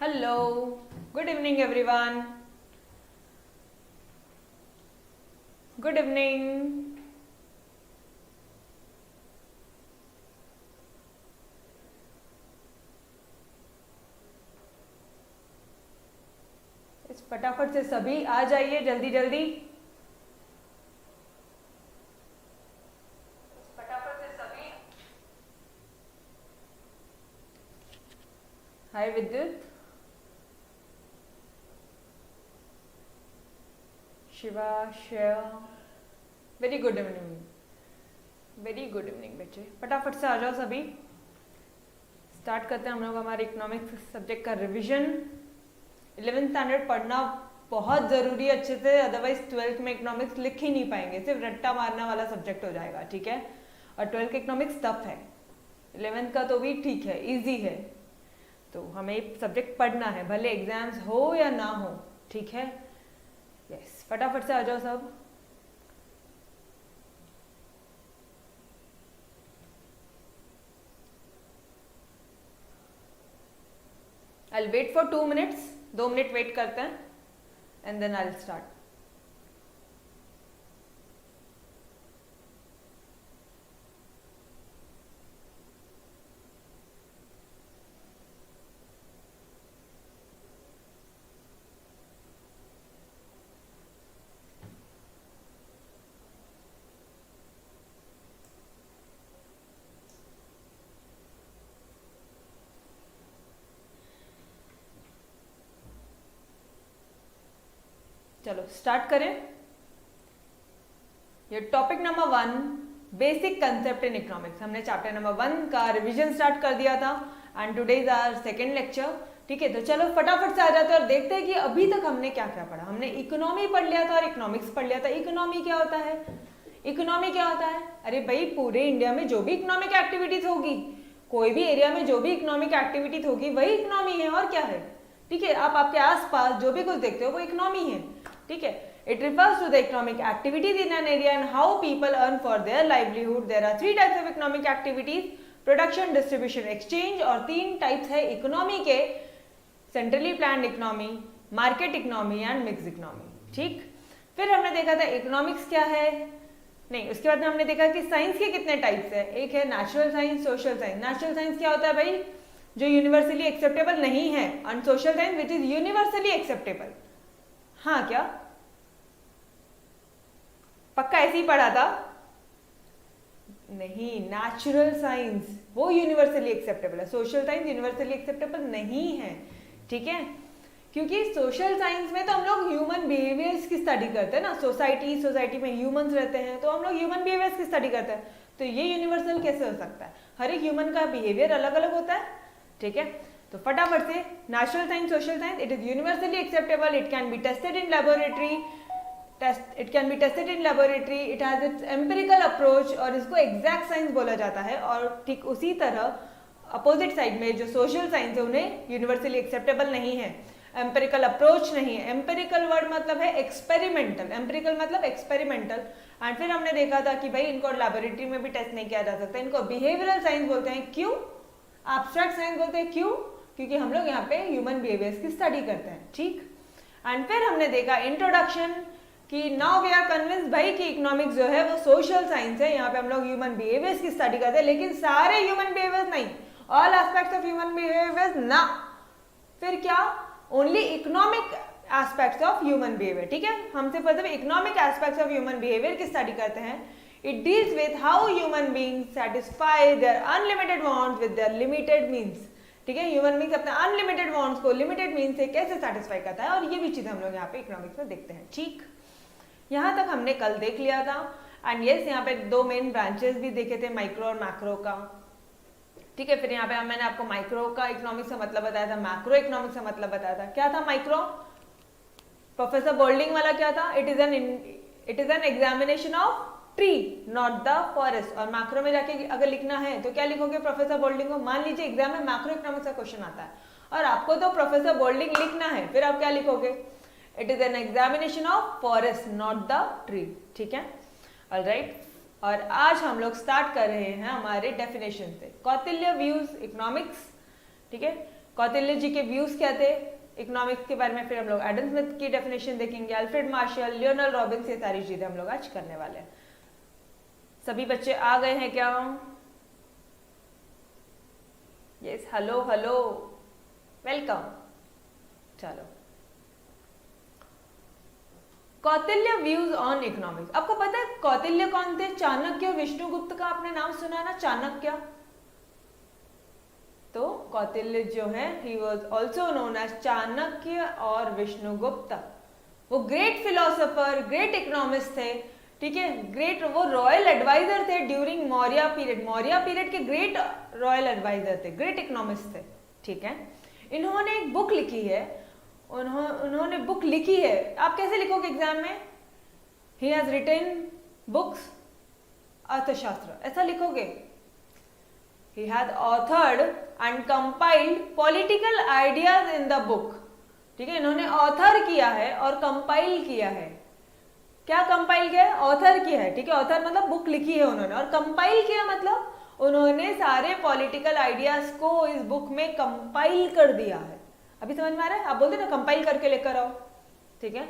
Hello, good evening everyone. Good evening. इस फटाफट से सभी आ जाइए जल्दी जल्दी. फटाफट से सभी. हाय विद्युत, Shiva, Shreya. Very good evening. Very good evening बच्चे, फटाफट से आ जाओ सभी. स्टार्ट करते हैं हम लोग हमारे इकोनॉमिक्स सब्जेक्ट का रिवीजन. 11th स्टैंडर्ड पढ़ना बहुत ज़रूरी है अच्छे से, अदरवाइज 12th में इकोनॉमिक्स लिख ही नहीं पाएंगे, सिर्फ रट्टा मारने वाला सब्जेक्ट हो जाएगा. ठीक है, और 12th का इकोनॉमिक्स टफ है. 11th का तो भी ठीक है, इजी है. तो हमें सब्जेक्ट पढ़ना है भले एग्जाम्स हो या ना हो. ठीक है, यस, फटाफट से आ जाओ सब. I'll wait for 2 minutes. 2 minute wait करते हैं एंड देन I'll start. चलो स्टार्ट करें. ये topic number 1, basic concept in economics. हमने चैप्टर नंबर 1 का रिवीजन स्टार्ट कर दिया था and today is our second lecture. ठीक है, तो चलो फटाफट से आ जाते हैं और देखते हैं कि अभी तक हमने क्या क्या पढ़ा. हमने इकोनॉमी पढ़ लिया था और इकोनॉमिक्स पढ़ लिया था. इकोनॉमी क्या होता है? इकोनॉमी क्या होता है? अरे भाई, पूरे इंडिया में जो भी इकोनॉमिक एक्टिविटीज होगी, कोई भी एरिया में जो भी इकोनॉमिक एक्टिविटीज होगी, वही इकोनॉमी है. और क्या है? ठीक है, आप आपके आसपास जो भी कुछ देखते हो वो इकोनॉमी है. ठीक है, it refers to the economic activities in an area and how people earn for their livelihood. There are 3 types of economic activities: production, distribution, exchange. और 3 टाइप्स है इकोनॉमी के: centrally planned economy, market economy and mix economy. ठीक, फिर हमने देखा था economics क्या है. नहीं, उसके बाद में हमने देखा कि साइंस के कितने टाइप्स है. एक है natural science, social science. Natural science क्या होता है भाई? जो यूनिवर्सली एक्सेप्टेबल नहीं है. And social science which is universally acceptable. हाँ, क्या पक्का ऐसे ही पढ़ा था? नहीं, नेचुरल साइंस वो यूनिवर्सली एक्सेप्टेबल है, सोशल साइंस यूनिवर्सली एक्सेप्टेबल नहीं है. ठीक है, क्योंकि सोशल साइंस में तो हम लोग ह्यूमन बिहेवियर्स की स्टडी करते हैं ना. सोसाइटी में ह्यूमंस रहते हैं, तो हम लोग ह्यूमन बिहेवियर्स की स्टडी करते हैं. तो ये यूनिवर्सल कैसे हो सकता है? हर एक ह्यूमन का बिहेवियर अलग अलग होता है. ठीक है, तो फटाफट से natural science, social science, it is universally acceptable. It can be tested in laboratory. It can be tested in laboratory. It has its empirical approach और इसको एग्जैक्ट साइंस बोला जाता है. और ठीक उसी तरह अपोजिट साइड में जो सोशल साइंस है उन्हें यूनिवर्सली एक्सेप्टेबल नहीं है, एम्पिरिकल अप्रोच नहीं है. एम्पिरिकल वर्ड मतलब है एक्सपेरिमेंटल. एम्पिरिकल मतलब एक्सपेरिमेंटल. एंड फिर हमने देखा था कि भाई इनको लेबोरेटरी में भी टेस्ट नहीं किया जा सकता. इनको बिहेवियरल साइंस बोलते हैं. क्यों? एब्स्ट्रैक्ट साइंस बोलते हैं. क्यों? क्योंकि हम लोग यहाँ पे ह्यूमन बिहेवियर्स की स्टडी करते हैं. ठीक, एंड फिर हमने देखा इंट्रोडक्शन कि नाउ वी आर कन्विंस्ड भाई कि इकोनॉमिक्स जो है वो सोशल साइंस है. यहाँ पे हम लोग ह्यूमन बिहेवियर्स की स्टडी करते हैं, लेकिन सारे ह्यूमन बिहेवियर्स नहीं, all aspects of human behaviours ना. फिर क्या? Only economic aspects of human behaviour. ठीक है, हम सिर्फ मतलब economic aspects of human behaviour की स्टडी करते हैं. It deals with how human beings satisfy their unlimited wants with their limited means. ठीक है, ह्यूमन बीइंग्स अपने अनलिमिटेड वांट्स को लिमिटेड मीन्स से कैसे सैटिस्फाई करता है, और ये भी चीज हम लोग यहाँ पे इकोनॉमिक्स में देखते हैं. ठीक, यहाँ तक हमने कल देख लिया था. एंड यस, यहाँ पे 2 मेन ब्रांचेस भी देखे थे, माइक्रो और मैक्रो का. ठीक है, फिर यहाँ पे मैंने आपको माइक्रो का इकोनॉमिक्स का मतलब बताया था, मैक्रो इकोनॉमिक्स का मतलब बताया था. क्या था माइक्रो? प्रोफेसर बोल्डिंग वाला क्या था? It is an examination of tree not the forest. और मैक्रो में जाके अगर लिखना है तो क्या लिखोगे प्रोफेसर बोल्डिंग को? मान लीजिए एग्जाम में मैक्रो इकोनॉमिक्स का क्वेश्चन आता है और आपको तो प्रोफेसर बोल्डिंग लिखना है, फिर आप क्या लिखोगे? It is an examination of forest not the tree. ठीक है, ऑलराइट. और आज हम लोग स्टार्ट कर रहे हैं हमारे डेफिनेशन से. Kautilya views economics. ठीक है, कौटिल्य जी के व्यूज क्या थे इकोनॉमिक्स के बारे में, फिर हम लोग एडम स्मिथ की डेफिनेशन देखेंगे, अल्फ्रेड मार्शल, लियोनेल रॉबिन्स, ये सारी चीजें हम लोग आज करने वाले हैं। सभी बच्चे आ गए हैं क्या? Yes, hello hello, welcome. चलो, कौटिल्य व्यूज ऑन इकोनॉमिक्स। आपको पता है कौटिल्य कौन थे? चाणक्य और विष्णुगुप्त का आपने नाम सुना है ना, चाणक्य। तो कौटिल्य जो है he was also known as Chanakya और विष्णुगुप्त। वो ग्रेट फिलोसोफर, ग्रेट इकोनॉमिस्ट थे, ठीक है, ग्रेट, वो रॉयल एडवाइजर थे during Maurya period. Maurya period के ग्रेट रॉयल एडवाइजर थे, ग्रेट इकोनॉमिस्ट थे, ठीक है। इन्होंने एक बुक लिखी है, उन्होंने बुक लिखी है, आप कैसे लिखोगे एग्जाम में? ही हैज रिटन बुक्स अर्थशास्त्र, ऐसा लिखोगे? He had authored and compiled political ideas in the book, ठीक है। इन्होंने ऑथर किया है और कंपाइल किया है। क्या कंपाइल किया है? ऑथर किया है, ठीक है। ऑथर मतलब बुक लिखी है उन्होंने, और कंपाइल किया मतलब उन्होंने सारे पॉलिटिकल आइडियाज को इस बुक में कंपाइल कर दिया है। अभी समझ में आ रहा है? आप बोलते ना कंपाइल करके लेकर आओ, ठीक है।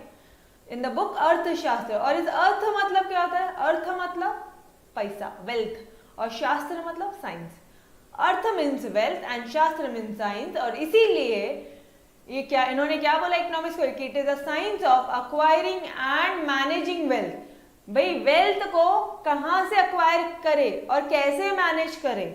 इन द बुक अर्थशास्त्र, और इस अर्थ मतलब क्या होता है? अर्थ मतलब पैसा, वेल्थ, और शास्त्र मतलब science. Earth means wealth and शास्त्र मीन्स साइंस, और इसीलिए ये क्या इन्होंने क्या बोला इकोनॉमिक्स को? It is a science of acquiring and managing wealth. भाई वेल्थ को कहां से अक्वायर करे और कैसे मैनेज करे,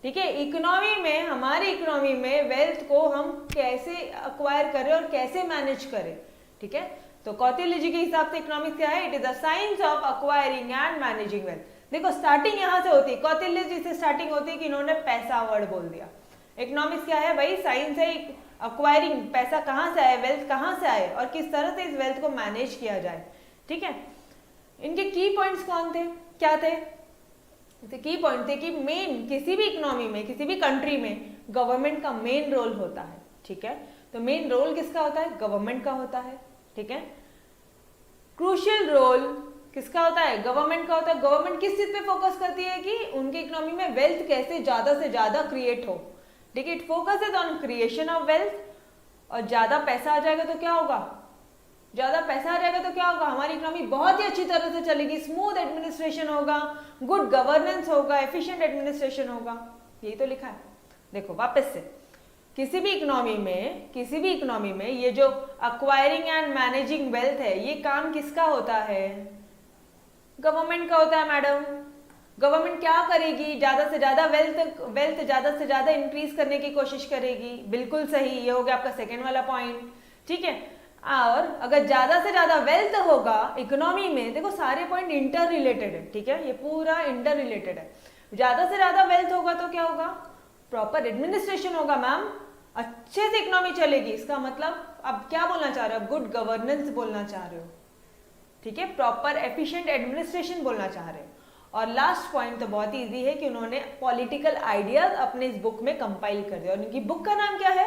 ठीक है। इकोनॉमी में, हमारी इकोनॉमी में वेल्थ को हम कैसे अक्वायर करें और कैसे मैनेज करें, ठीक है। तो कौटिल्य जी के हिसाब से इकोनॉमिक्स क्या है? It is a science of acquiring and managing wealth. देखो स्टार्टिंग यहां से होती है, कौटिल्य जी से स्टार्टिंग होती है कि इन्होंने पैसा वर्ड बोल दिया। इकोनॉमिक्स क्या है भाई? साइंस है अक्वायरिंग, पैसा कहां से आए, वेल्थ कहां से आए और किस तरह से इस वेल्थ को मैनेज किया जाए, ठीक है। इनके की पॉइंट्स कौन थे, क्या थे? की पॉइंट थे कि मेन, किसी भी इकोनॉमी में, किसी भी कंट्री में गवर्नमेंट का मेन रोल होता है, ठीक है। तो मेन रोल किसका होता है? गवर्नमेंट का होता है, ठीक है। क्रूशियल रोल किसका होता है? गवर्नमेंट का होता है। गवर्नमेंट किस चीज पे फोकस करती है कि उनकी इकोनॉमी में वेल्थ कैसे ज्यादा से ज्यादा क्रिएट हो, ठीक है। It focuses on creation of wealth, और ज्यादा पैसा आ जाएगा तो क्या होगा? ज्यादा पैसा आ जाएगा तो क्या होगा? हमारी इकोनॉमी बहुत ही अच्छी तरह से चलेगी, स्मूथ एडमिनिस्ट्रेशन होगा, गुड गवर्नेंस होगा, एफिशिएंट एडमिनिस्ट्रेशन होगा। यही तो लिखा है। देखो वापस से, किसी भी इकोनॉमी में ये जो अक्वायरिंग एंड मैनेजिंग वेल्थ है, ये काम किसका होता है? गवर्नमेंट का होता है मैडम। गवर्नमेंट क्या करेगी? ज्यादा से ज्यादा वेल्थ ज्यादा से ज्यादा इंक्रीज करने की कोशिश करेगी। बिल्कुल सही, ये हो गया आपका सेकेंड वाला पॉइंट, ठीक है। और अगर ज्यादा से ज्यादा वेल्थ होगा इकोनॉमी में, देखो सारे पॉइंट इंटर रिलेटेड है, ठीक है, ये पूरा इंटर रिलेटेड है। ज्यादा से ज्यादा वेल्थ होगा तो क्या होगा? प्रॉपर एडमिनिस्ट्रेशन होगा मैम, अच्छे से इकोनॉमी चलेगी। इसका मतलब अब क्या बोलना चाह रहे हो? गुड गवर्नेंस बोलना चाह रहे हो, ठीक है, प्रॉपर एफिशिएंट एडमिनिस्ट्रेशन बोलना चाह रहे हो। और लास्ट पॉइंट तो बहुत ही इजी है कि उन्होंने पॉलिटिकल आइडियाज अपने इस बुक में कंपाइल कर दिया, और उनकी बुक का नाम क्या है?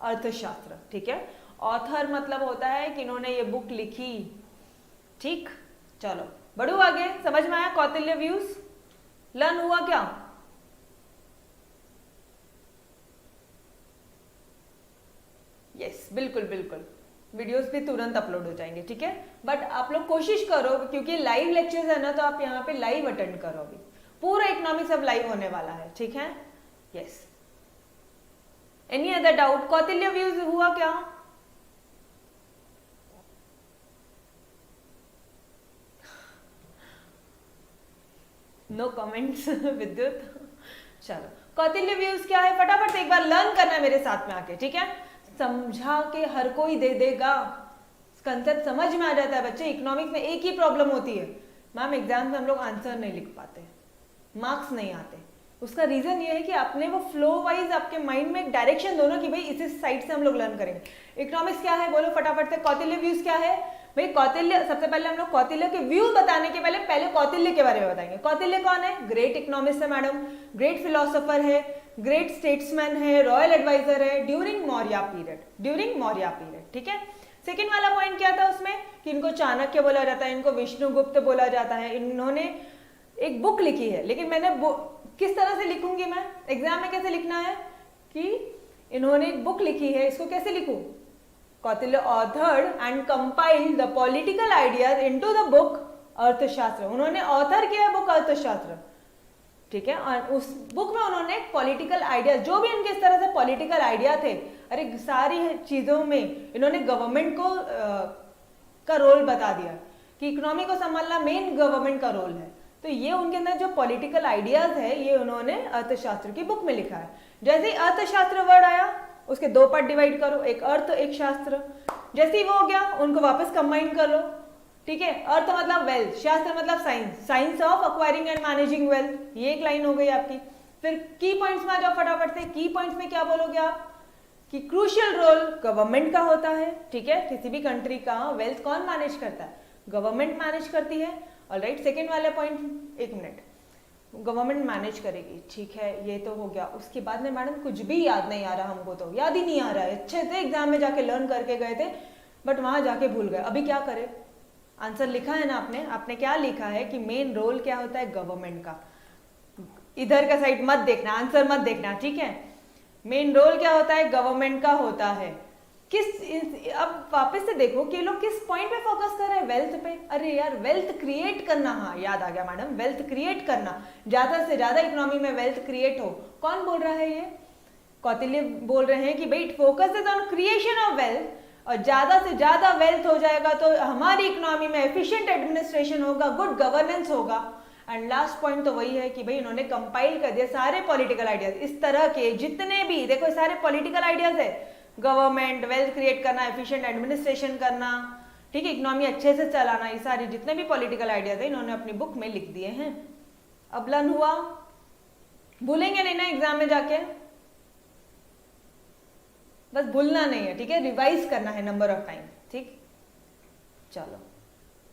अर्थशास्त्र, ठीक है। ऑथर मतलब होता है कि इन्होंने ये बुक लिखी, ठीक। चलो बढ़ो आगे, समझ में आया कौटिल्य व्यूज? लर्न हुआ क्या? यस, बिल्कुल बिल्कुल, वीडियोस भी तुरंत अपलोड हो जाएंगे, ठीक है। बट आप लोग कोशिश करो, क्योंकि लाइव लेक्चर्स है ना, तो आप यहाँ पे लाइव अटेंड करो। अभी पूरा इकोनॉमिक्स अब लाइव होने वाला है, ठीक है। Yes, any other doubt? Kautilya views हुआ क्या? नो कमेंट्स विद्युत। चलो, कौटिल्य व्यूज क्या है फटाफट से एक बार लर्न करना है मेरे साथ में आके, ठीक है। समझा के हर कोई दे देगा, कंसेप्ट समझ में आ जाता है बच्चे। इकोनॉमिक्स में एक ही प्रॉब्लम होती है मैम, एग्जाम में हम लोग आंसर नहीं लिख पाते, मार्क्स नहीं आते। उसका रीजन ये है कि आपने वो फ्लो वाइज आपके माइंड में एक डायरेक्शन दो ना कि भाई इस साइड से हम लोग लर्न करेंगे। इकोनॉमिक्स क्या है बोलो फटाफट से? कौटिल्य व्यूज क्या है भाई? कौटिल्य, सबसे पहले हम लोग कौटिल्य के व्यू बताने के पहले कौटिल्य के बारे में बताएंगे। कौटिल्य कौन है? ग्रेट इकोनॉमिस्ट है मैडम, ग्रेट फिलोसोफर है, ग्रेट स्टेट्समैन है, रॉयल एडवाइजर है ड्यूरिंग मौर्य पीरियड, ठीक है। सेकेंड वाला पॉइंट क्या था उसमें कि इनको चाणक्य बोला जाता है, इनको विष्णुगुप्त बोला जाता है। इन्होंने एक बुक लिखी है, लेकिन मैंने किस तरह से लिखूंगी मैं एग्जाम में, कैसे लिखना है कि इन्होंने एक बुक लिखी है, इसको कैसे लिखूं? Kautilya authored and compiled the political ideas into the book अर्थशास्त्र। उन्होंने ऑथर किया बुक अर्थशास्त्र, ठीक है, और उस बुक में उन्होंने पॉलिटिकल आइडिया, जो भी इनके इस तरह से पॉलिटिकल आइडिया थे, अरे सारी चीजों में इन्होंने गवर्नमेंट को का रोल बता दिया कि इकोनॉमी को संभालना मेन गवर्नमेंट का रोल है। तो ये उनके अंदर जो पॉलिटिकल आइडियाज है ये उन्होंने अर्थशास्त्र की बुक में लिखा है। जैसे ही अर्थशास्त्र वर्ड आया उसके दो पार्ट डिवाइड करो, एक अर्थ एक शास्त्र। जैसे ही वो हो गया उनको वापस कंबाइन कर लो, ठीक है। अर्थ मतलब वेल्थ, शास्त्र मतलब science, science of acquiring and managing wealth, ये एक लाइन हो गई आपकी। फिर की पॉइंट्स में आ जाओ फटाफट से। की पॉइंट्स में क्या बोलोगे आप कि क्रूशियल रोल गवर्नमेंट का होता है, ठीक है। किसी भी कंट्री का वेल्थ कौन मैनेज करता है? गवर्नमेंट मैनेज करती है। ऑलराइट, सेकेंड वाले पॉइंट, एक मिनट, गवर्नमेंट मैनेज करेगी, ठीक है, ये तो हो गया। उसके बाद में मैडम कुछ भी याद नहीं आ रहा, हमको तो याद ही नहीं आ रहा है। अच्छे से एग्जाम में जाके लर्न करके गए थे बट वहां जाके भूल गए। अभी क्या करें? आंसर लिखा है ना आपने, आपने क्या लिखा है कि मेन रोल क्या होता है गवर्नमेंट का। इधर का साइड मत देखना, आंसर मत देखना, ठीक है। मेन रोल क्या होता है? गवर्नमेंट का होता है। अब वापस से देखो कि लोग किस पॉइंट पे फोकस कर रहे हैं? वेल्थ पे। अरे यार वेल्थ क्रिएट करना, हाँ याद आ गया मैडम, वेल्थ क्रिएट करना, ज्यादा से ज्यादा इकोनॉमी में वेल्थ क्रिएट हो। कौन बोल रहा है? ये कौटिल्य बोल रहे हैं कि भाई focus is on creation of wealth, और ज्यादा से ज्यादा वेल्थ हो जाएगा तो हमारी इकोनॉमी में एफिशिएंट एडमिनिस्ट्रेशन होगा, गुड गवर्नेंस होगा। एंड लास्ट पॉइंट तो वही है कि भाई उन्होंने कंपाइल कर दिया सारे पॉलिटिकल आइडियाज, इस तरह के जितने भी, देखो सारे पॉलिटिकल आइडियाज है, गवर्नमेंट, वेल्थ क्रिएट करना, एफिशिएंट एडमिनिस्ट्रेशन करना, ठीक है, इकोनॉमी अच्छे से चलाना, ये सारे जितने भी पॉलिटिकल आइडियाज है इन्होंने अपनी बुक में लिख दिए हैं। अब लर्न हुआ, भूलेंगे नहीं ना एग्जाम में जाके, बस भूलना नहीं है, ठीक है, रिवाइज करना है नंबर ऑफ टाइम, ठीक। चलो,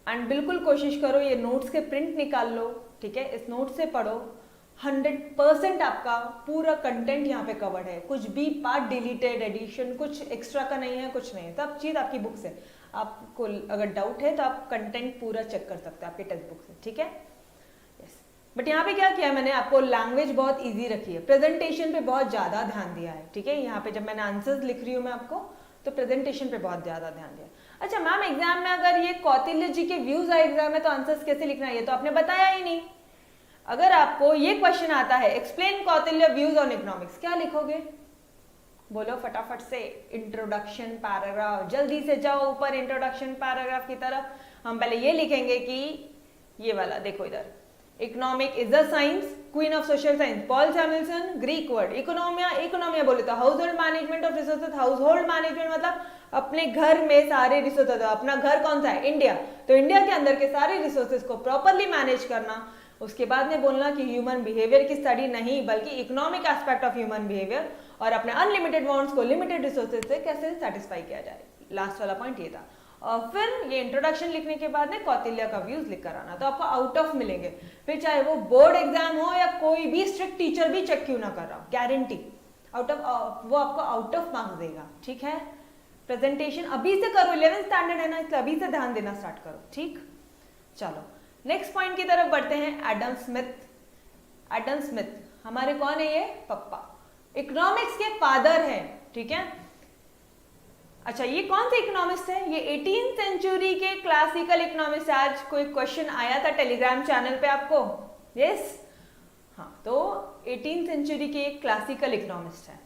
एंड बिल्कुल कोशिश करो ये नोट्स के प्रिंट निकाल लो, ठीक है, इस नोट से पढ़ो। 100% आपका पूरा कंटेंट यहाँ पे कवर्ड है, कुछ भी पार्ट डिलीटेड, एडिशन कुछ एक्स्ट्रा का नहीं है, कुछ नहीं है, सब चीज आपकी बुक से। आपको अगर डाउट है तो आप कंटेंट पूरा चेक कर सकते हैं आपके टेक्स्ट बुक से, ठीक है। यस, बट यहाँ पे क्या किया है मैंने, आपको लैंग्वेज बहुत ईजी रखी है, प्रेजेंटेशन पे बहुत ज्यादा ध्यान दिया है, ठीक है। यहाँ पे जब मैंने आंसर्स लिख रही हूँ मैं आपको, तो प्रेजेंटेशन पे बहुत ज्यादा ध्यान दिया। अच्छा मैम, एग्जाम में अगर ये कौटिल्य जी के व्यूज आए एग्जाम में तो आंसर्स कैसे लिखना है? ये तो आपने बताया ही नहीं। अगर आपको ये क्वेश्चन आता है, explain Kautilya views on economics, क्या लिखोगे? बोलो फटाफट से। इंट्रोडक्शन पैराग्राफ, जल्दी से जाओ ऊपर इंट्रोडक्शन पैराग्राफ की तरफ। हम पहले ये लिखेंगे कि ये वाला देखो इधर, economic is a science, queen of social science, Paul Samuelson, Greek word. Economia, economia बोले तो household management of resources, household management मतलब अपने घर में सारे रिसोर्सेज, अपना घर कौन सा है? इंडिया, तो इंडिया के अंदर के सारे रिसोर्सेज को प्रॉपरली मैनेज करना। उसके बाद में बोलना कि ह्यूमन बिहेवियर की स्टडी नहीं बल्कि economic aspect of human behaviour, और अपने अनलिमिटेड वांट्स को लिमिटेड रिसोर्सेज से कैसे सेटिस्फाई किया जाए। लास्ट वाला पॉइंट ये था। और फिर ये इंट्रोडक्शन लिखने के बाद में कौटिल्य का व्यूज लिख कर आना, तो आपको आउट ऑफ मिलेंगे। फिर चाहे वो बोर्ड एग्जाम हो या कोई भी स्ट्रिक्ट टीचर भी चेक क्यों ना कर रहा हो, गारंटी आउट ऑफ, वो आपको आउट ऑफ मार्क्स देगा, ठीक है। प्रेजेंटेशन अभी से करो, 11th स्टैंडर्ड है ना, इसलिए अभी से ध्यान देना स्टार्ट करो, ठीक। चलो नेक्स्ट पॉइंट की तरफ बढ़ते हैं। Adam Smith. एडम स्मिथ हमारे कौन है? ये पप्पा, इकोनॉमिक्स के फादर हैं, ठीक है। अच्छा, ये कौन से इकोनॉमिस्ट है? ये 18th सेंचुरी के क्लासिकल इकोनॉमिस्ट। आज कोई क्वेश्चन आया था टेलीग्राम चैनल पे आपको, यस, हाँ, तो 18th सेंचुरी के एक क्लासिकल इकोनॉमिस्ट है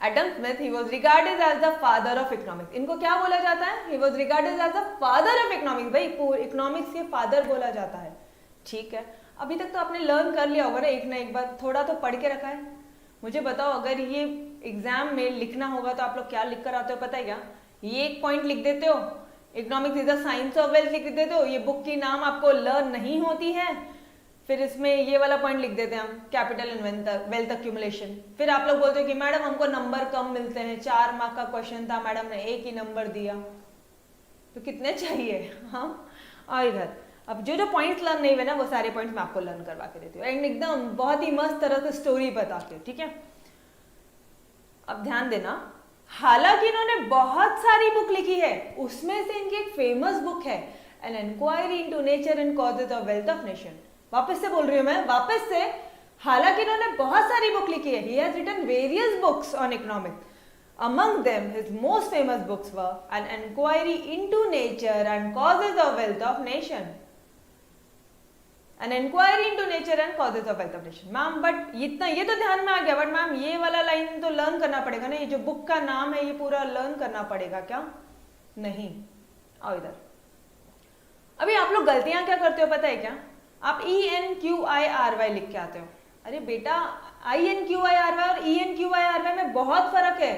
Adam Smith. He was regarded as the father of economics. इनको क्या बोला जाता है? He was regarded as the father of economics. भाई इकोनॉमिक्स के फादर बोला जाता है, ठीक है। अभी तक तो आपने लर्न कर लिया होगा ना, एक ना एक बार थोड़ा तो पढ़ के रखा है। मुझे बताओ, अगर ये एग्जाम में लिखना होगा तो आप लोग क्या लिख कर आते हो पता है क्या? ये एक पॉइंट लिख देते हो, economics is the science of wealth लिख देते हो, ये बुक की नाम आपको लर्न नहीं होती है। फिर इसमें ये वाला पॉइंट लिख देते हैं हम, कैपिटल एंड वेल्थ अक्यूमुलेशन। फिर आप लोग बोलते हो कि मैडम हमको नंबर कम मिलते हैं, 4 मार्क का क्वेश्चन था, मैडम ने 1 ही नंबर दिया, तो कितने चाहिए? हाँ, और इधर अब जो जो पॉइंट्स लर्न नहीं हुए ना, वो सारे पॉइंट्स मैं आपको लर्न करवा के देती हूँ, एंड एकदम बहुत ही मस्त तरह से स्टोरी बता के, ठीक है। अब ध्यान देना, हालांकि इन्होंने बहुत सारी बुक लिखी है, उसमें से इनकी एक फेमस बुक है an inquiry into nature and causes of wealth of nation. वापस से बोल रही हूं मैं, वापस से, हालांकि इन्होंने बहुत सारी बुक लिखी है, he has written various books on economics. Among them, his most famous books were An Enquiry into Nature and Causes of Wealth of Nation. An Enquiry into Nature and Causes of Wealth of Nation. Ma'am but इतना ये तो ध्यान में आ गया, but ma'am ये वाला line तो learn करना पड़ेगा ना, ये जो बुक का नाम है ये पूरा लर्न करना पड़ेगा क्या? नहीं, आओ इधर। अभी आप लोग गलतियां क्या करते हो पता है क्या? आप ENQIRY लिख के आते हो। अरे बेटा, INQIRY और ENQIRY में बहुत फर्क है,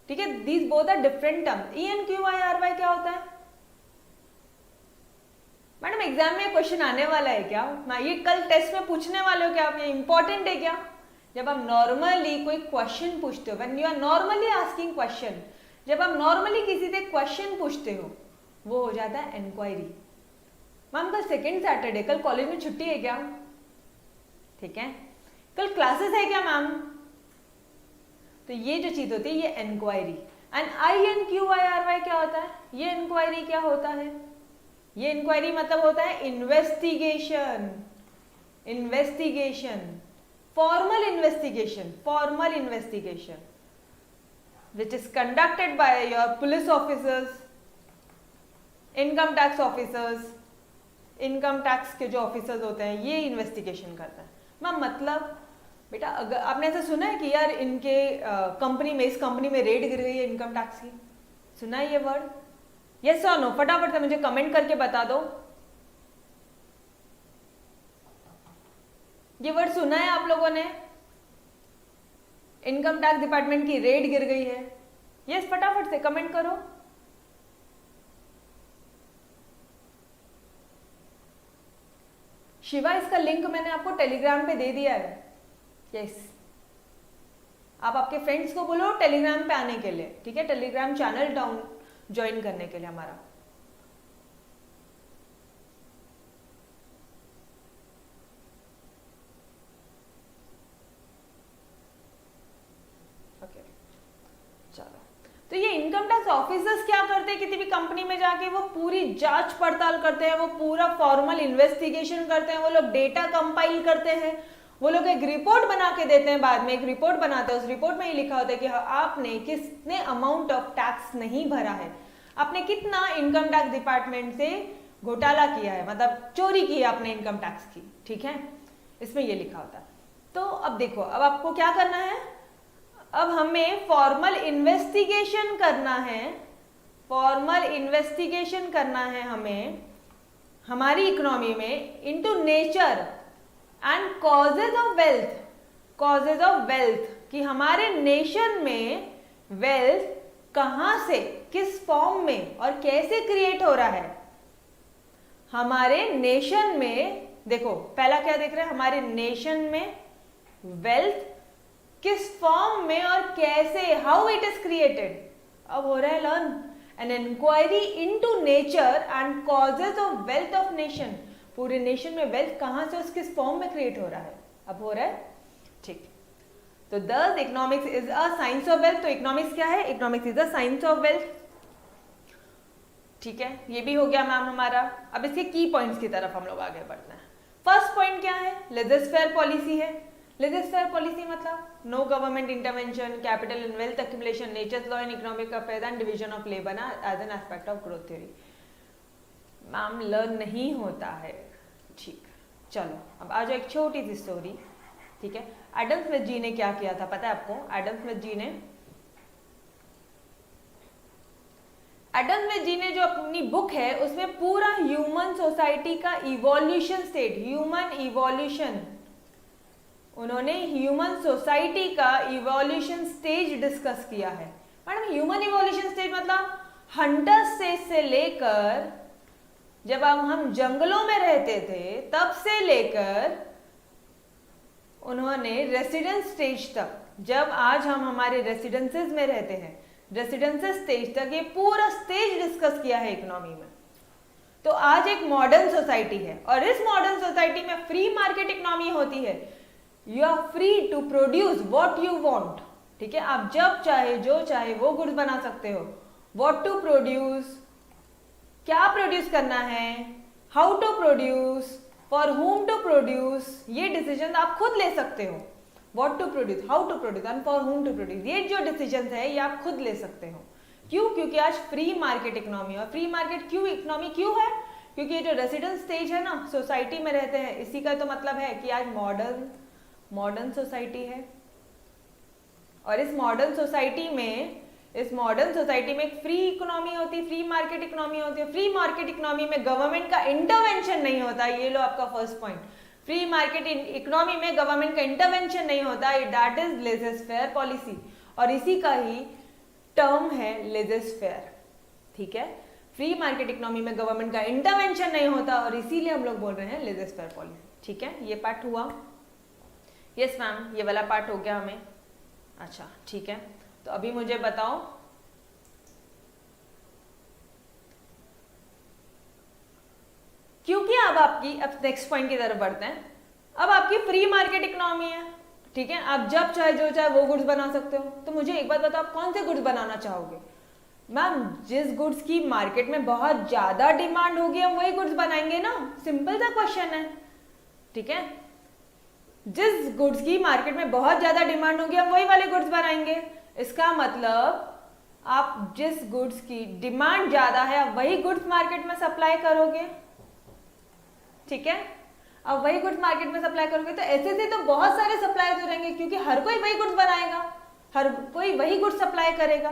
ठीक है? These both are different term. ENQIRY क्या होता है? मैडम एग्जाम में क्वेश्चन आने वाला है क्या? ये कल टेस्ट में पूछने वाले हो क्या? ये इंपॉर्टेंट है क्या? जब आप नॉर्मली कोई क्वेश्चन पूछते हो, when you are normally asking question, जब आप नॉर्मली किसी से क्वेश्चन पूछते हो वो हो जाता है इंक्वायरी। मैम कल सेकेंड सैटरडे, कल कॉलेज में छुट्टी है क्या? ठीक है, कल क्लासेस है क्या मैम? तो ये जो चीज होती है ये इंक्वायरी। एंड INQIRY क्या होता है? ये इंक्वायरी क्या होता है? ये इंक्वायरी मतलब होता है investigation, investigation, formal investigation, formal investigation which is conducted by your police officers, income tax officers, income tax के जो ऑफिसर्स होते हैं ये इन्वेस्टिगेशन करता है। मैम मतलब बेटा अगर आपने ऐसा सुना है कि यार इनके कंपनी में, इस कंपनी में रेड गिर गई है इनकम टैक्स की, सुना है ये वर्ड? यस और नो? फटाफट से मुझे कमेंट करके बता दो, ये वर्ड सुना है आप लोगों ने? इनकम टैक्स डिपार्टमेंट की रेड गिर गई है। यस, फटाफट से कमेंट करो। शिवा, इसका लिंक मैंने आपको टेलीग्राम पे दे दिया है। यस, आप आपके फ्रेंड्स को बोलो टेलीग्राम पे आने के लिए, ठीक है? टेलीग्राम चैनल डाउन ज्वाइन करने के लिए हमारा। तो ये इनकम टैक्स ऑफिसर्स क्या करते हैं? किसी भी कंपनी में जाके वो पूरी जांच पड़ताल करते हैं, वो पूरा फॉर्मल इन्वेस्टिगेशन करते हैं, वो लोग डेटा कंपाइल करते हैं, वो लोग एक रिपोर्ट बना के देते हैं। बाद में एक रिपोर्ट बनाते हैं, उस रिपोर्ट में ये लिखा होता है कि आपने कितने अमाउंट ऑफ टैक्स नहीं भरा है, आपने कितना इनकम टैक्स डिपार्टमेंट से घोटाला किया है, मतलब चोरी की है आपने इनकम टैक्स की, ठीक है? इसमें ये लिखा होता है। तो अब देखो, अब आपको क्या करना है? अब हमें फॉर्मल इन्वेस्टिगेशन करना है, फॉर्मल इन्वेस्टिगेशन करना है हमें हमारी इकोनॉमी में into nature and causes of wealth, causes of wealth, कि हमारे नेशन में वेल्थ कहां से, किस फॉर्म में और कैसे क्रिएट हो रहा है। हमारे नेशन में देखो, पहला क्या देख रहे हैं? हमारे नेशन में वेल्थ किस फॉर्म में और कैसे, हाउ इट इज क्रिएटेड। अब हो रहा है learn an inquiry into nature and causes of wealth of nation. पूरे नेशन में वेल्थ कहां से, किस फॉर्म में क्रिएट हो रहा है, अब हो रहा है, ठीक। तो दस economics is a science of wealth. तो इकोनॉमिक्स क्या है? Economics is a science of wealth, ठीक है? ये भी हो गया मैम हमारा। अब इसके की पॉइंट्स की तरफ हम लोग आगे बढ़ते हैं। फर्स्ट पॉइंट क्या है? लेजर-फेयर पॉलिसी है। लेजर-फेयर पॉलिसी मतलब no government intervention, capital and wealth accumulation, nature's law in economic affairs and division of labour as an aspect of growth theory. Ma'am learn नहीं होता है, ठीक। चलो अब आ जाओ एक छोटी सी स्टोरी, ठीक है? एडम स्मिथ जी ने क्या किया था पता है आपको? एडम स्मिथ जी ने जो अपनी बुक है उसमें पूरा ह्यूमन सोसाइटी का इवोल्यूशन स्टेट, ह्यूमन इवोल्यूशन, उन्होंने ह्यूमन सोसाइटी का इवोल्यूशन स्टेज डिस्कस किया है। मैडम ह्यूमन इवोल्यूशन स्टेज मतलब हंटर स्टेज से लेकर जब हम जंगलों में रहते थे तब से लेकर उन्होंने रेसिडेंस स्टेज तक, जब आज हम हमारे रेसिडेंसेस में रहते हैं, रेसिडेंसेस स्टेज तक, ये पूरा स्टेज डिस्कस किया है इकोनॉमी में। तो आज एक मॉडर्न सोसाइटी है और इस मॉडर्न सोसाइटी में फ्री मार्केट इकोनॉमी होती है। You are free to produce what you want, ठीक है? आप जब चाहे जो चाहे वो गुड्स बना सकते हो। व्हाट टू प्रोड्यूस, क्या प्रोड्यूस करना है, how to produce, for whom to produce, ये डिसीजन आप खुद ले सकते हो। What to produce, how to produce and for whom to produce, ये जो डिसीजन है ये आप खुद ले सकते हो। क्यों? क्योंकि आज फ्री मार्केट इकोनॉमी, और फ्री मार्केट क्यों इकोनॉमी क्यों है? क्योंकि ये जो रेसिडेंस स्टेज है ना, सोसाइटी में रहते हैं, इसी का तो मतलब है कि आज मॉडर्न सोसाइटी है। और इस मॉडर्न सोसाइटी में एक फ्री इकोनॉमी होती है, फ्री मार्केट इकोनॉमी होती है। फ्री मार्केट इकोनॉमी में गवर्नमेंट का इंटरवेंशन नहीं होता, ये लो आपका first point. Free market economy में गवर्नमेंट का इंटरवेंशन नहीं होता, दैट इज लेज़र-फेयर पॉलिसी, और इसी का ही टर्म है लेज़र-फेयर। ठीक है, फ्री मार्केट इकोनॉमी में गवर्नमेंट का इंटरवेंशन नहीं होता और इसीलिए हम लोग बोल रहे हैं लेज़र-फेयर पॉलिसी। ठीक है, ये पार्ट हुआ। यस मैम, ये वाला पार्ट हो गया हमें। अच्छा ठीक है, तो अभी मुझे बताओ, क्योंकि अब नेक्स्ट पॉइंट की तरफ बढ़ते हैं। अब आपकी फ्री मार्केट इकोनॉमी है, ठीक है, आप जब चाहे जो चाहे वो गुड्स बना सकते हो। तो मुझे एक बात बताओ, आप कौन से गुड्स बनाना चाहोगे? मैम, जिस गुड्स की मार्केट में बहुत ज्यादा डिमांड होगी हम वही गुड्स बनाएंगे ना, सिंपल सा क्वेश्चन है। ठीक है, जिस गुड्स की मार्केट में बहुत ज्यादा डिमांड होगी हम वही वाले गुड्स बनाएंगे। इसका मतलब आप जिस गुड्स की डिमांड ज्यादा है आप वही गुड्स मार्केट में सप्लाई करोगे। ठीक है, अब वही गुड्स मार्केट में सप्लाई करोगे तो ऐसे तो बहुत सारे सप्लायर्स हो रहेंगे, क्योंकि हर कोई वही गुड्स बनाएगा, हर कोई वही गुड्स सप्लाई करेगा।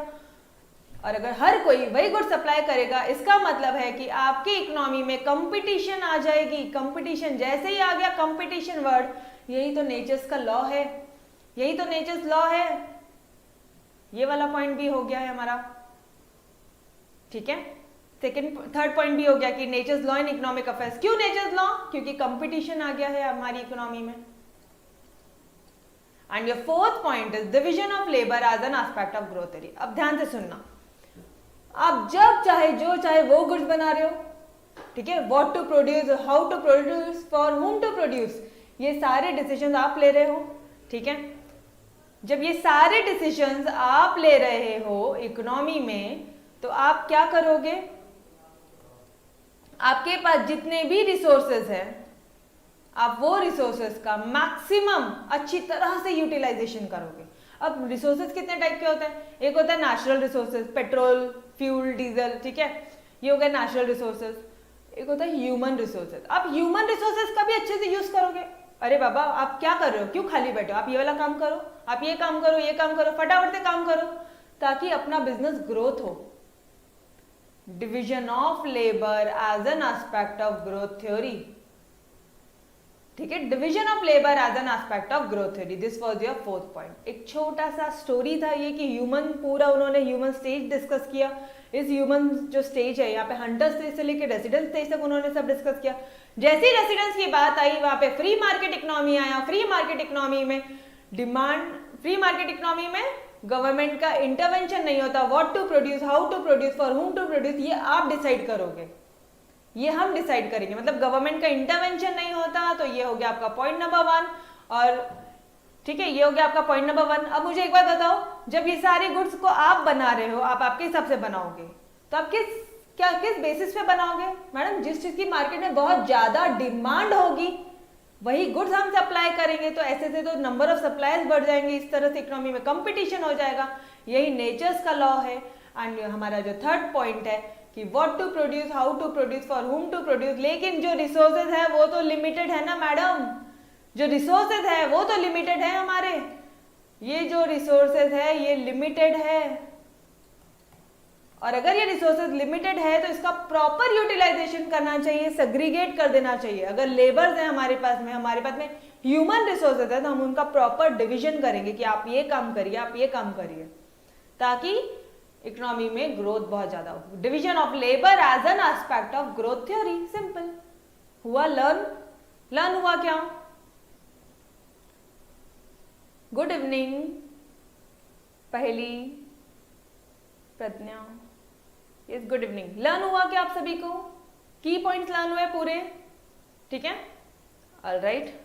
और अगर हर कोई वही गुड्स सप्लाई करेगा, इसका मतलब है कि आपकी इकोनॉमी में कंपटीशन आ जाएगी। कंपटीशन जैसे ही आ गया, कंपटीशन वर्ड, यही तो नेचर्स का लॉ है, यही तो नेचर्स लॉ है। ये वाला पॉइंट भी हो गया है हमारा। ठीक है, थर्ड पॉइंट भी हो गया कि nature's law in economic affairs. क्यों नेचर्स लॉ? क्योंकि कंपटीशन आ गया है हमारी इकोनॉमी में। And your fourth point is division of labour as an aspect of growth theory. अब ध्यान से सुनना, आप जब चाहे जो चाहे वो गुड्स बना रहे हो, ठीक है, what to produce, how to produce, for whom to produce, ये सारे डिसीजंस आप ले रहे हो। ठीक है, जब ये सारे डिसीजंस आप ले रहे हो इकोनॉमी में, तो आप क्या करोगे? आपके पास जितने भी रिसोर्सेज हैं, आप वो रिसोर्सेज का मैक्सिमम अच्छी तरह से यूटिलाइजेशन करोगे। अब रिसोर्सेज कितने टाइप के होते हैं? एक होता है natural resources, petrol, fuel, diesel, ठीक है, ये हो गया नेचुरल रिसोर्सेज। एक होता है ह्यूमन रिसोर्सेज। आप ह्यूमन रिसोर्सेज का भी अच्छे से यूज करोगे। अरे बाबा, आप क्या कर रहे हो, क्यों खाली बैठे हो, आप ये वाला काम करो, आप ये काम करो, ये काम करो, फटाफट से काम करो, ताकि अपना बिजनेस ग्रोथ हो। Division of labour as an aspect of growth theory. ठीक है, division of labour as an aspect of growth theory, this was your fourth point. एक छोटा सा स्टोरी था ये कि ह्यूमन, पूरा उन्होंने ह्यूमन स्टेज डिस्कस किया। इस ह्यूमन जो स्टेज है, यहाँ पे हंटर स्टेज से लेकर रेसिडेंस स्टेज तक उन्होंने सब डिस्कस किया। जैसे ही रेसिडेंस की बात आई, वहां पे फ्री मार्केट इकोनॉमी आया। फ्री मार्केट इकोनॉमी में डिमांड, फ्री मार्केट इकोनॉमी में गवर्नमेंट का इंटरवेंशन नहीं होता। What to produce, how to produce, for whom to produce, ये आप डिसाइड करोगे, ये हम डिसाइड करेंगे। मतलब गवर्नमेंट का इंटरवेंशन नहीं होता। तो ये हो गया आपका पॉइंट नंबर 1। और ठीक है, ये हो गया आपका पॉइंट नंबर 1। अब मुझे एक बात बताओ, जब ये सारे गुड्स को आप बना रहे हो, आप आपके हिसाब से बनाओगे, तो आप किस बेसिस पे बनाओगे? मैडम, जिस चीज की मार्केट में बहुत ज्यादा डिमांड होगी वही गुड्स हम सप्लाई करेंगे। तो ऐसे तो नंबर ऑफ सप्लायर्स बढ़ जाएंगे, इस तरह से इकोनॉमी में कंपटीशन हो जाएगा। यही नेचर्स का लॉ है। एंड हमारा जो थर्ड पॉइंट है कि what to produce, how to produce, for whom to produce. लेकिन जो रिसोर्सेज है वो तो लिमिटेड है ना मैडम, जो रिसोर्सेज है वो तो लिमिटेड है हमारे। ये जो रिसोर्सेज है ये लिमिटेड है, और अगर ये रिसोर्सेज लिमिटेड है तो इसका प्रॉपर यूटिलाइजेशन करना चाहिए, सेग्रीगेट कर देना चाहिए। अगर लेबर्स है हमारे पास में ह्यूमन रिसोर्सेज है, तो हम उनका प्रॉपर डिविजन करेंगे कि आप ये काम करिए, आप ये काम करिए, ताकि इकोनॉमी में ग्रोथ बहुत ज्यादा हो। Division of labour as an aspect of growth theory, simple हुआ। लर्न हुआ क्या? गुड इवनिंग पहली, Pragya, yes good evening. Learn हुआ क्या आप सभी को? की पॉइंट्स लर्न हुए पूरे? ठीक है, ऑलराइट।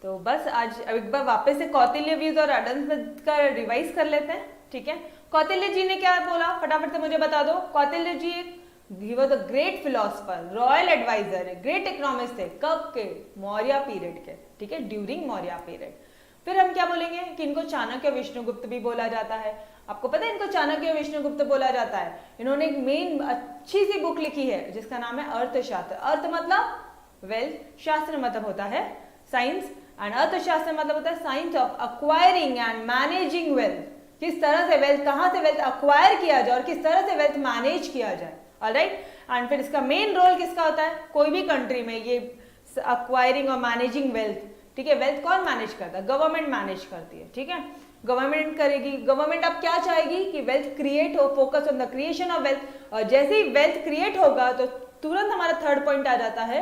तो बस आज एक बार वापस से कौटिल्य व्यूज और एडम्स का रिवाइज कर लेते हैं। ठीक है, कौटिल्य जी ने क्या बोला, फटाफट से मुझे बता दो। कौटिल्य जी एक he was a great philosopher, royal adviser, great economist थे। कब के? मौर्य पीरियड के, ठीक है, ड्यूरिंग मौर्य पीरियड। फिर हम क्या बोलेंगे कि इनको चाणक्य विष्णुगुप्त भी बोला जाता है। आपको पता है इनको चाणक्य विष्णुगुप्त बोला जाता है? इन्होंने एक मेन अच्छी सी बुक लिखी है जिसका नाम है अर्थशास्त्र। अर्थ मतलब वेल्थ, शास्त्र मतलब होता है साइंस, एंड अर्थशास्त्र मतलब होता है science of acquiring and managing wealth. किस तरह से वेल्थ, कहां से वेल्थ अक्वायर किया जाए और किस तरह से वेल्थ मैनेज किया जाए। ऑलराइट, एंड फिर इसका मेन रोल किसका होता है? कोई भी कंट्री में ये अक्वायरिंग और मैनेजिंग वेल्थ, ठीक है, वेल्थ कौन मैनेज करता है? गवर्नमेंट मैनेज करती है, ठीक है, गवर्नमेंट करेगी। गवर्नमेंट अब क्या चाहेगी कि वेल्थ क्रिएट हो, focus on the creation of wealth. और जैसे ही वेल्थ क्रिएट होगा तो तुरंत हमारा थर्ड पॉइंट आ जाता है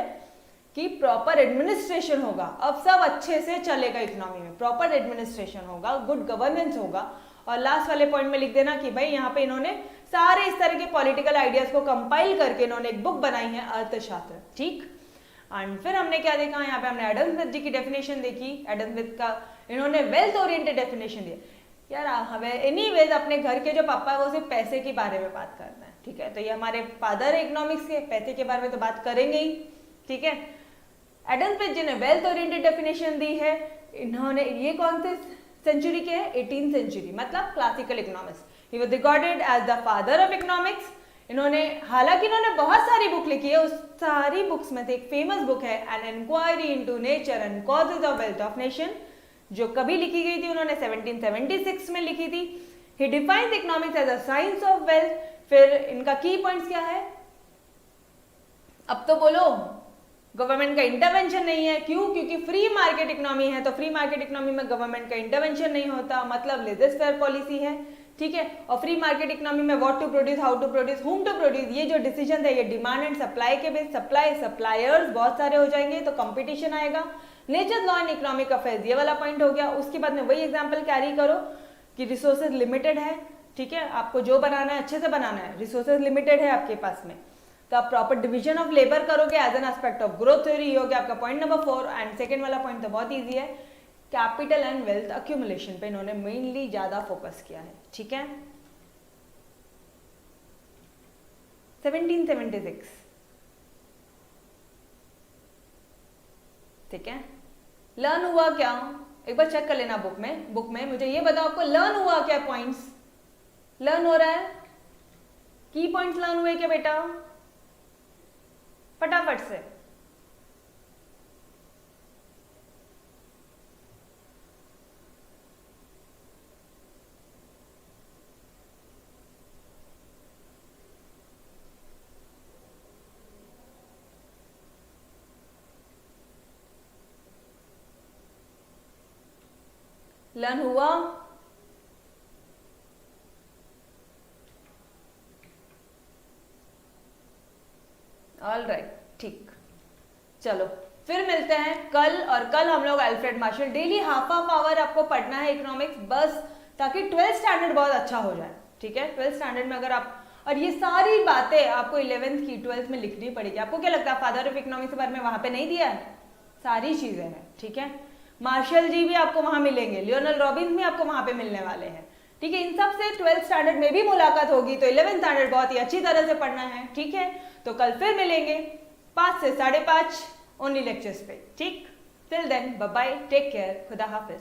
कि प्रॉपर एडमिनिस्ट्रेशन होगा। अब सब अच्छे से चलेगा इकोनॉमी में, प्रॉपर एडमिनिस्ट्रेशन होगा, गुड गवर्नेंस होगा। और लास्ट वाले पॉइंट में लिख देना कि भाई यहाँ पे इन्होंने सारे इस तरह के पॉलिटिकल आइडियाज को कंपाइल करके इन्होंने एक बुक बनाई है अर्थशास्त्र, ठीक। एंड फिर हमने क्या देखा, यहाँ पे हमने एडम स्मिथ जी की डेफिनेशन देखी। एडम स्मिथ का इन्होंने वेल्थ ओरिएंटेड डेफिनेशन दिया। यार हमें एनीवेज अपने घर के जो पापा है वो सिर्फ पैसे के बारे में बात करना है, ठीक है, तो ये हमारे फादर है इकोनॉमिक्स के, पैसे के बारे में तो बात करेंगे ही, ठीक है। एडम स्मिथ जी ने वेल्थ ओरिएंटेड डेफिनेशन दी है। इन्होंने ये कौन से सेंचुरी के है? 18th सेंचुरी, मतलब classical economics. He was regarded as the father of economics. इन्होंने, हालांकि इन्होंने बहुत सारी बुक लिखी है, उस सारी बुक्स में से एक फेमस बुक है an inquiry into nature and causes of wealth of nation, जो कभी लिखी गई थी? उन्होंने 1776 में लिखी थी। He defines economics as a science of wealth. फिर इनका की पॉइंट्स क्या है? अब तो बोलो, गवर्नमेंट का इंटरवेंशन नहीं है। क्यों? क्योंकि फ्री मार्केट इकोनॉमी है, तो फ्री मार्केट इकोनॉमी में गवर्नमेंट का इंटरवेंशन नहीं होता, मतलब लेजेस फेयर पॉलिसी है, ठीक है। और फ्री मार्केट इकोनॉमी में what to produce, how to produce, whom to produce, ये जो डिसीजन है ये डिमांड एंड सप्लाई के बेस, सप्लाई सप्लायर्स बहुत सारे हो जाएंगे तो कंपटीशन आएगा। Nature law and economic affairs, ये वाला पॉइंट हो गया। उसके बाद में वही एग्जाम्पल कैरी करो कि रिसोर्सेज लिमिटेड है, ठीक है, आपको जो बनाना है अच्छे से बनाना है, रिसोर्सेज लिमिटेड है आपके पास में, तो आप प्रॉपर डिवीजन ऑफ लेबर करोगे as an aspect of growth theory, हो गया आपका पॉइंट नंबर 4। एंड सेकेंड वाला पॉइंट तो बहुत ईजी है, कैपिटल एंड वेल्थ अक्यूमुलेशन पे इन्होंने मेनली ज्यादा फोकस किया है, ठीक है। 1776, ठीक है। लर्न हुआ क्या? एक बार चेक कर लेना बुक में मुझे ये बताओ आपको लर्न हुआ क्या? पॉइंट्स लर्न हो रहा है? की पॉइंट्स लर्न हुए क्या बेटा? फटाफट से। लर्न हुआ? ऑल राइट, ठीक। चलो फिर मिलते हैं कल, और कल हम लोग Alfred Marshall, daily half hour आपको पढ़ना है इकोनॉमिक्स, बस ताकि 12th स्टैंडर्ड बहुत अच्छा हो जाए, ठीक है। 12th स्टैंडर्ड में अगर आप, और ये सारी बातें आपको 11th की 12th में लिखनी पड़ेगी। आपको क्या लगता है फादर ऑफ इकोनॉमिक्स के बारे में वहां पे नहीं दिया है? सारी चीजें हैं, ठीक है। मार्शल जी भी आपको वहां मिलेंगे, लियोनल रॉबिन्स भी आपको वहां पे मिलने वाले हैं, ठीक है। इन सब से 12th स्टैंडर्ड में भी मुलाकात होगी, तो 11th स्टैंडर्ड बहुत ही अच्छी तरह से पढ़ना है, ठीक है। तो कल फिर मिलेंगे 5 से 5:30 ओनली लेक्चर्स पे, ठीक। Till then bye bye, take care, खुदा हाफिज।